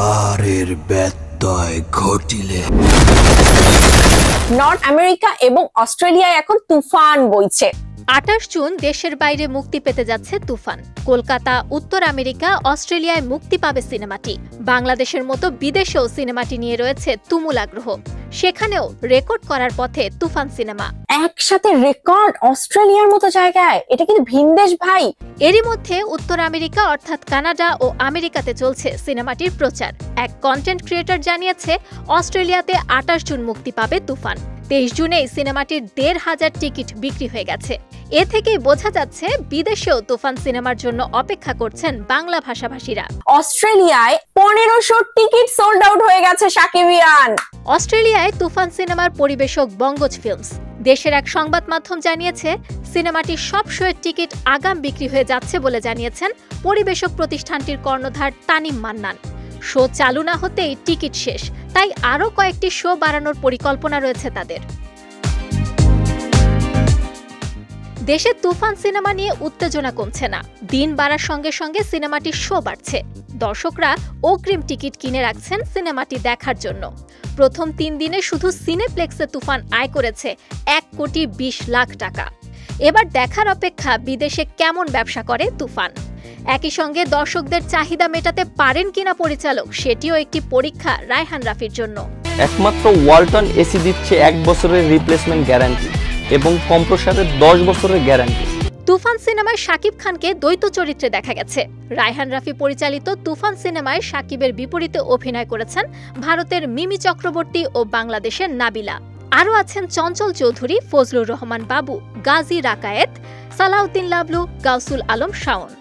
আর এর ব্যত্যয় ঘটিলে নর্থ আমেরিকা এবং অস্ট্রেলিয়ায় এখন তুফান বইছে। 28 জুন দেশের বাইরে মুক্তি পেতে যাচ্ছে তুফান। কলকাতা, উত্তর আমেরিকা, অস্ট্রেলিয়ায় মুক্তি পাবে সিনেমাটি। বাংলাদেশের মতো বিদেশেও সিনেমাটি নিয়ে রয়েছে তুমুল আগ্রহ। সেখানেও রেকর্ড করার পথে তুফান সিনেমা। একসাথে রেকর্ড অস্ট্রেলিয়ার মতো জায়গায়, এটা কিন্তু ভিনদেশ ভাই। এরই মধ্যে উত্তর আমেরিকা অর্থাৎ কানাডা ও আমেরিকাতে চলছে সিনেমাটির প্রচার। এক কন্টেন্ট ক্রিয়েটর জানিয়েছে অস্ট্রেলিয়াতে 28 জুন মুক্তি পাবে তুফান। 23 জুনেই সিনেমাটির 1,500 টিকিট বিক্রি হয়ে গেছে। এ থেকেই বোঝা যাচ্ছে বিদেশেও তুফান সিনেমার জন্য অপেক্ষা করছেন বাংলা ভাষাভাষীরা। অস্ট্রেলিয়ায় 1500 টিকিট সোল্ড আউট হয়ে গেছে সাকিবিয়ান। অস্ট্রেলিয়ায় তুফান সিনেমার পরিবেশক বঙ্গজ ফিল্মস। দেশের এক সংবাদ মাধ্যম জানিয়েছে সিনেমাটির সব শোয়ের টিকিট আগাম বিক্রি হয়ে যাচ্ছে বলে জানিয়েছেন পরিবেশক প্রতিষ্ঠানটির কর্ণধার তানিম মান্নান। শো চালু না হতেই টিকিট শেষ, তাই আরও কয়েকটি শো বাড়ানোর পরিকল্পনা রয়েছে তাদের। দেশে তুফান সিনেমা নিয়ে উত্তেজনা কমছে না। দিন বাড়ার সঙ্গে সঙ্গে সিনেমাটির শো বাড়ছে। দর্শকরা অগ্রিম টিকিট কিনে রাখছেন সিনেমাটি দেখার জন্য। প্রথম 3 দিনে শুধু সিনেপ্লেক্সে তুফান আয় করেছে 1,20,00,000 টাকা। এবার দেখার অপেক্ষা বিদেশে কেমন ব্যবসা করে তুফান। একই সঙ্গে দর্শকদের চাহিদা মেটাতে পারেন কিনা পরিচালক, সেটিও একটি পরীক্ষা রায়হান রাফির জন্য। একমাত্র ওয়ালটন এসি দিচ্ছে 1 বছরের রিপ্লেসমেন্ট গ্যারান্টি এবং কম্প্রেসারের 10 বছরের গ্যারান্টি। তুফান সিনেমায় শাকিব খানকে দ্বৈত চরিত্রে দেখা গেছে। রায়হান রাফি পরিচালিত তুফান সিনেমায় শাকিবের বিপরীতে অভিনয় করেছেন ভারতের মিমি চক্রবর্তী ও বাংলাদেশের নাবিলা। আরও আছেন চঞ্চল চৌধুরী, ফজলুর রহমান বাবু, গাজী রাকায়েত, সালাউদ্দিন লাবলু, গাউসুল আলম শাওন।